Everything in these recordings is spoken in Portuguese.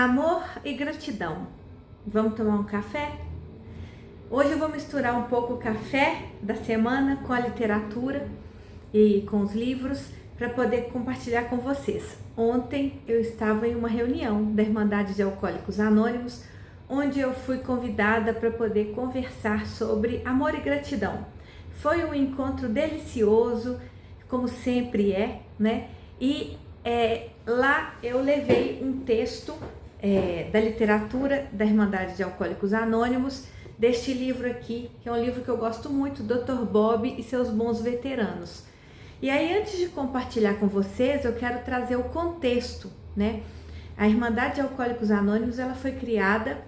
Amor e gratidão. Vamos tomar um café? Hoje eu vou misturar um pouco o café da semana com a literatura e com os livros para poder compartilhar com vocês. Ontem eu estava em uma reunião da Irmandade de Alcoólicos Anônimos, onde eu fui convidada para poder conversar sobre amor e gratidão. Foi um encontro delicioso, como sempre é, né? E lá eu levei um texto da literatura da Irmandade de Alcoólicos Anônimos, deste livro aqui, que é um livro que eu gosto muito, Dr. Bob e seus bons veteranos. E aí, antes de compartilhar com vocês, eu quero trazer o contexto, né? A Irmandade de Alcoólicos Anônimos, ela foi criada,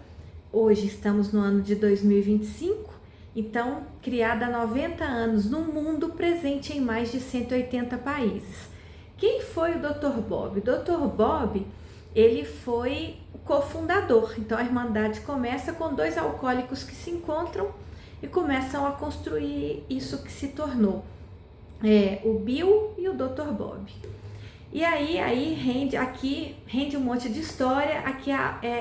hoje estamos no ano de 2025, então, criada há 90 anos no mundo, presente em mais de 180 países. Quem foi o Dr. Bob? O Dr. Bob, ele foi o cofundador. Então, a Irmandade começa com dois alcoólicos que se encontram e começam a construir isso que se tornou o Bill e o Dr. Bob. E aí rende um monte de história. Aqui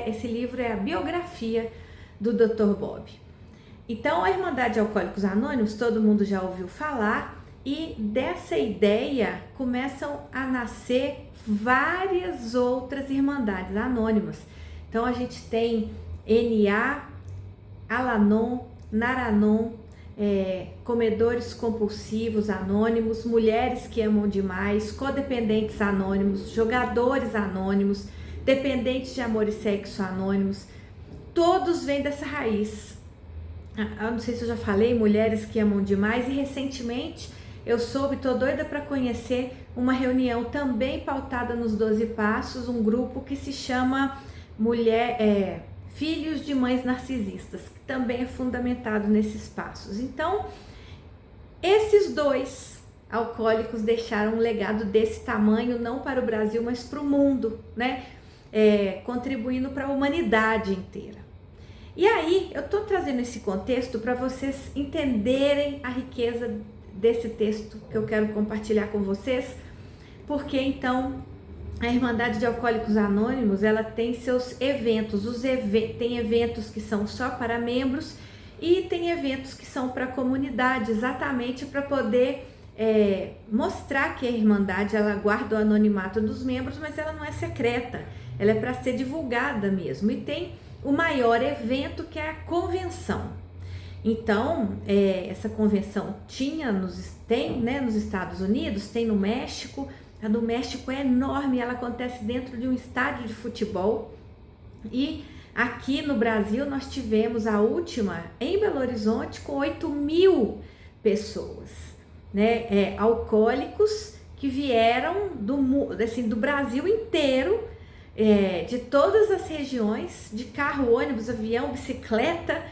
esse livro é a biografia do Dr. Bob. Então, a Irmandade de Alcoólicos Anônimos, todo mundo já ouviu falar, e dessa ideia começam a nascer várias outras irmandades anônimas. Então, a gente tem NA, Alanon, Naranon, comedores compulsivos anônimos, mulheres que amam demais, codependentes anônimos, jogadores anônimos, dependentes de amor e sexo anônimos. Todos vêm dessa raiz. Eu não sei se eu já falei, mulheres que amam demais, e recentemente eu tô doida para conhecer uma reunião também pautada nos 12 Passos, um grupo que se chama Filhos de Mães Narcisistas, que também é fundamentado nesses passos. Então, esses dois alcoólicos deixaram um legado desse tamanho, não para o Brasil, mas para o mundo, né? Contribuindo para a humanidade inteira. E aí, eu estou trazendo esse contexto para vocês entenderem a riqueza desse texto que eu quero compartilhar com vocês, porque então a Irmandade de Alcoólicos Anônimos, ela tem seus eventos, tem eventos que são só para membros e tem eventos que são para a comunidade, exatamente para poder mostrar que a Irmandade, ela guarda o anonimato dos membros, mas ela não é secreta, ela é para ser divulgada mesmo. E tem o maior evento, que é a convenção. Então, essa convenção tem nos Estados Unidos, tem no México. A do México é enorme, ela acontece dentro de um estádio de futebol. E aqui no Brasil nós tivemos a última em Belo Horizonte com 8.000 pessoas, né? Alcoólicos que vieram do Brasil inteiro, de todas as regiões, de carro, ônibus, avião, bicicleta,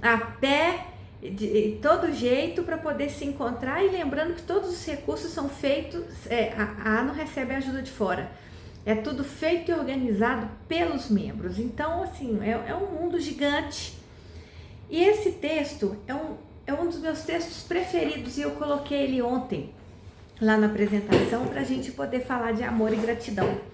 a pé, de todo jeito, para poder se encontrar. E lembrando que todos os recursos são feitos, a não recebe ajuda de fora, é tudo feito e organizado pelos membros. Então, assim, é um mundo gigante. E esse texto é um dos meus textos preferidos, e eu coloquei ele ontem lá na apresentação para a gente poder falar de amor e gratidão.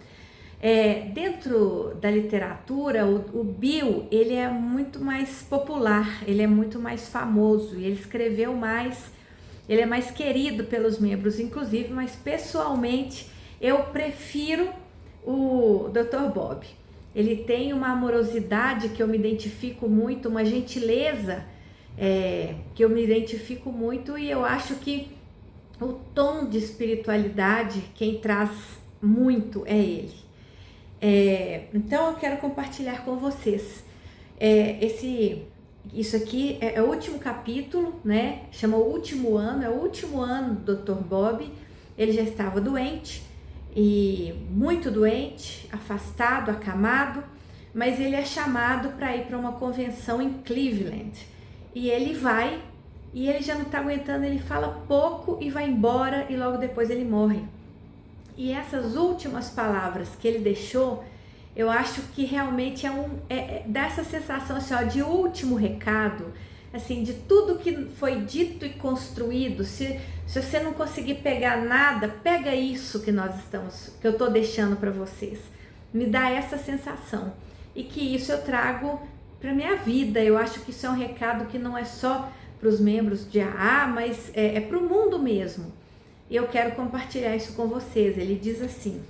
Dentro da literatura, o Bill, ele é muito mais popular, ele é muito mais famoso, e ele escreveu mais, ele é mais querido pelos membros, inclusive, mas pessoalmente eu prefiro o Dr. Bob. Ele tem uma amorosidade que eu me identifico muito, uma gentileza que eu me identifico muito, e eu acho que o tom de espiritualidade, quem traz muito é ele. Então eu quero compartilhar com vocês isso aqui é o último capítulo, né? Chama O Último Ano, é o último ano do Dr. Bob. Ele já estava doente, e muito doente, afastado, acamado, mas ele é chamado para ir para uma convenção em Cleveland, e ele vai, e ele já não está aguentando, ele fala pouco e vai embora, e logo depois ele morre. E essas últimas palavras que ele deixou, eu acho que realmente dá essa sensação assim, de último recado, assim, de tudo que foi dito e construído. Se você não conseguir pegar nada, pega isso que eu estou deixando para vocês. me dá essa sensação. E que isso eu trago para minha vida. Eu acho que isso é um recado que não é só para os membros de AA, mas é para o mundo mesmo. E eu quero compartilhar isso com vocês. Ele diz assim,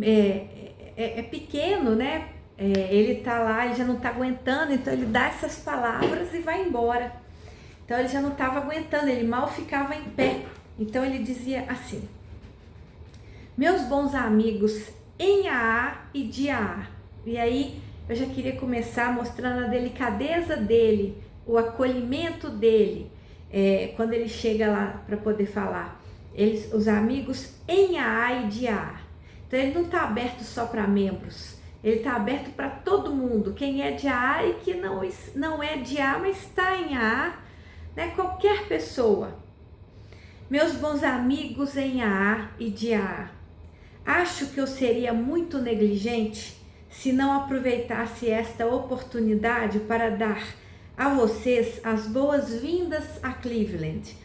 é pequeno, né? Ele tá lá, ele já não tá aguentando, então ele dá essas palavras e vai embora. Então ele já não estava aguentando, ele mal ficava em pé. Então ele dizia assim: meus bons amigos em AA e de AA. E aí eu já queria começar mostrando a delicadeza dele, o acolhimento dele, quando ele chega lá para poder falar. Os amigos em AA e de AA. Então ele não está aberto só para membros, ele está aberto para todo mundo, quem é de AA e que não é de AA, mas está em AA, né? Qualquer pessoa. Meus bons amigos em AA e de AA, acho que eu seria muito negligente se não aproveitasse esta oportunidade para dar a vocês as boas-vindas a Cleveland,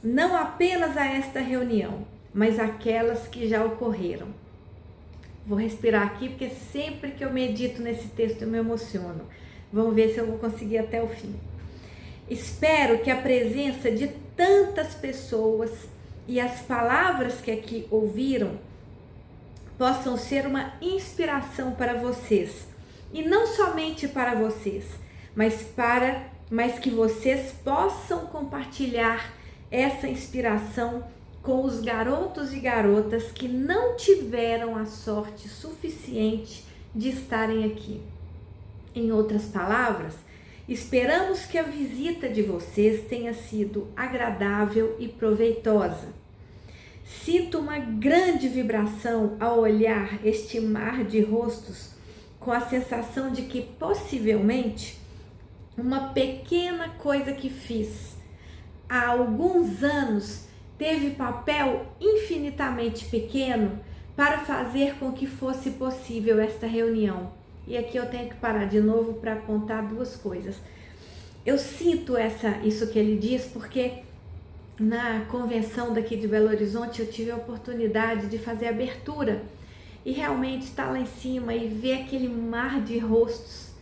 não apenas a esta reunião, mas aquelas que já ocorreram. Vou respirar aqui, porque sempre que eu medito nesse texto eu me emociono. Vamos ver se eu vou conseguir até o fim. Espero que a presença de tantas pessoas e as palavras que aqui ouviram possam ser uma inspiração para vocês. E não somente para vocês, mas que vocês possam compartilhar essa inspiração com os garotos e garotas que não tiveram a sorte suficiente de estarem aqui. Em outras palavras, esperamos que a visita de vocês tenha sido agradável e proveitosa. Sinto uma grande vibração ao olhar este mar de rostos, com a sensação de que possivelmente uma pequena coisa que fiz há alguns anos teve papel infinitamente pequeno para fazer com que fosse possível esta reunião. E aqui eu tenho que parar de novo para apontar duas coisas. Eu sinto isso que ele diz porque na convenção daqui de Belo Horizonte eu tive a oportunidade de fazer a abertura e realmente estar lá em cima e ver aquele mar de rostos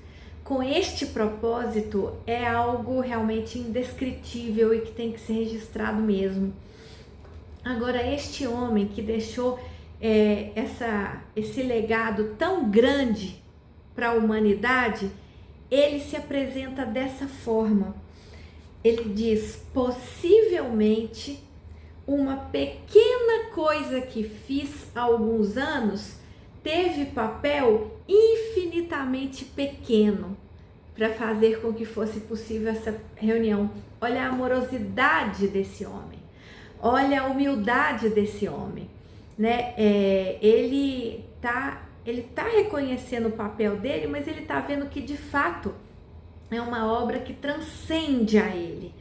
com este propósito é algo realmente indescritível e que tem que ser registrado mesmo. Agora, este homem que deixou esse legado tão grande para a humanidade, ele se apresenta dessa forma. Ele diz, possivelmente uma pequena coisa que fiz há alguns anos teve papel infinitamente pequeno para fazer com que fosse possível essa reunião. Olha a amorosidade desse homem, olha a humildade desse homem, né? Ele tá reconhecendo o papel dele, mas ele tá vendo que de fato é uma obra que transcende a ele.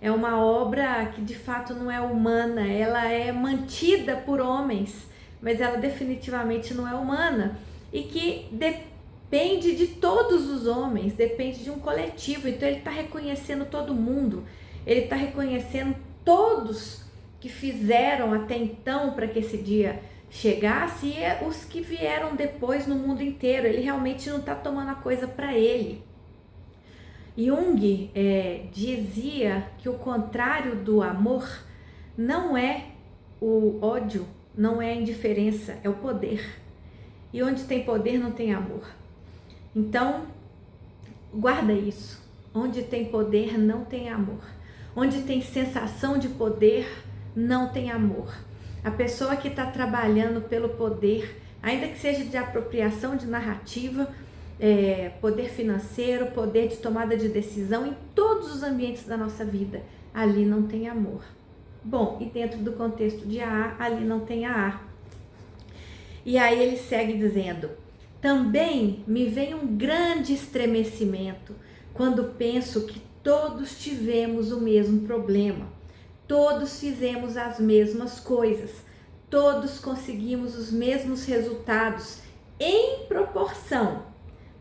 É uma obra que de fato não é humana, ela é mantida por homens, mas ela definitivamente não é humana e que depende de todos os homens, depende de um coletivo. Então ele está reconhecendo todo mundo, ele está reconhecendo todos que fizeram até então para que esse dia chegasse e os que vieram depois no mundo inteiro. Ele realmente não está tomando a coisa para ele. Jung dizia que o contrário do amor não é o ódio, não é a indiferença, é o poder. E onde tem poder não tem amor. Então, guarda isso. Onde tem poder não tem amor. Onde tem sensação de poder não tem amor. A pessoa que está trabalhando pelo poder, ainda que seja de apropriação de narrativa, poder financeiro, poder de tomada de decisão em todos os ambientes da nossa vida, ali não tem amor. Bom, e dentro do contexto de AA, ali não tem AA. E aí ele segue dizendo, também me vem um grande estremecimento quando penso que todos tivemos o mesmo problema, todos fizemos as mesmas coisas, todos conseguimos os mesmos resultados em proporção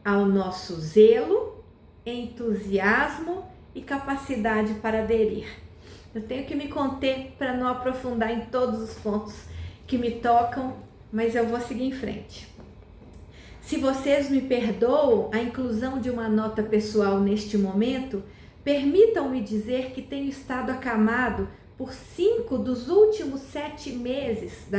ao nosso zelo, entusiasmo e capacidade para aderir. Eu tenho que me conter para não aprofundar em todos os pontos que me tocam, mas eu vou seguir em frente. Se vocês me perdoam a inclusão de uma nota pessoal neste momento, permitam-me dizer que tenho estado acamado por 5 dos últimos 7 meses,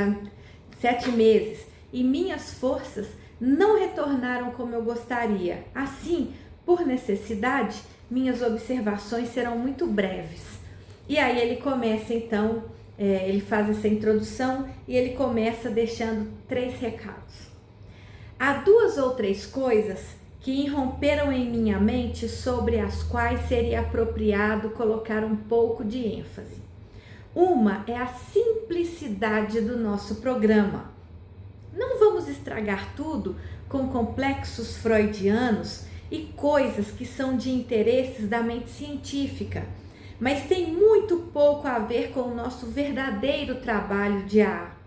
e minhas forças não retornaram como eu gostaria. Assim, por necessidade, minhas observações serão muito breves. E aí ele começa então, ele faz essa introdução e ele começa deixando 3 recados. Há 2 ou 3 coisas que irromperam em minha mente sobre as quais seria apropriado colocar um pouco de ênfase. Uma é a simplicidade do nosso programa. Não vamos estragar tudo com complexos freudianos e coisas que são de interesses da mente científica, mas tem muito pouco a ver com o nosso verdadeiro trabalho de AA.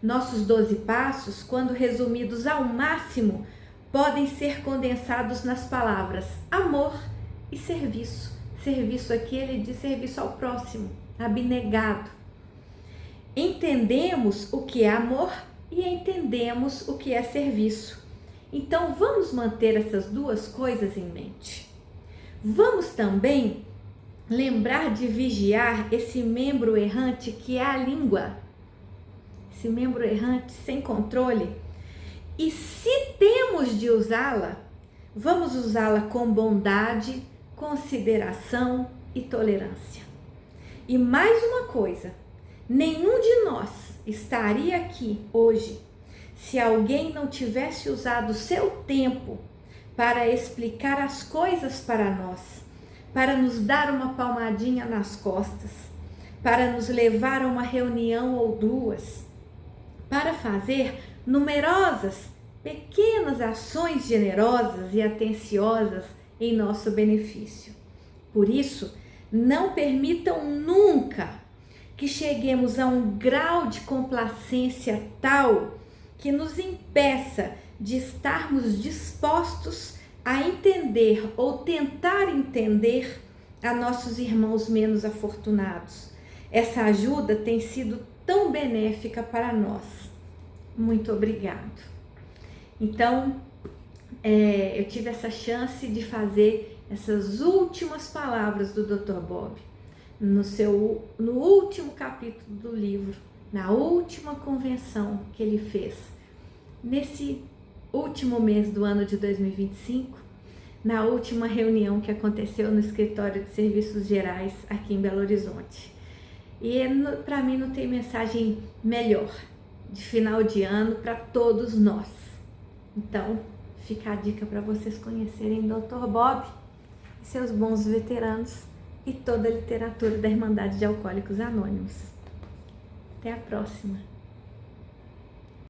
Nossos 12 passos, quando resumidos ao máximo, podem ser condensados nas palavras amor e serviço. Serviço aqui, ele diz serviço ao próximo, abnegado. Entendemos o que é amor e entendemos o que é serviço. Então, vamos manter essas 2 coisas em mente. Vamos também lembrar de vigiar esse membro errante que é a língua. Esse membro errante sem controle. E se temos de usá-la, vamos usá-la com bondade, consideração e tolerância. E mais uma coisa, nenhum de nós estaria aqui hoje se alguém não tivesse usado seu tempo para explicar as coisas para nós, para nos dar uma palmadinha nas costas, para nos levar a uma reunião ou 2, para fazer numerosas, pequenas ações generosas e atenciosas em nosso benefício. Por isso, não permitam nunca que cheguemos a um grau de complacência tal que nos impeça de estarmos dispostos a entender ou tentar entender a nossos irmãos menos afortunados. Essa ajuda tem sido tão benéfica para nós. Muito obrigado. Então, eu tive essa chance de fazer essas últimas palavras do Dr. Bob no último capítulo do livro, na última convenção que ele fez, nesse último mês do ano de 2025, na última reunião que aconteceu no escritório de serviços gerais aqui em Belo Horizonte. E para mim não tem mensagem melhor de final de ano para todos nós. Então, fica a dica para vocês conhecerem Dr. Bob e seus bons veteranos e toda a literatura da Irmandade de Alcoólicos Anônimos. Até a próxima!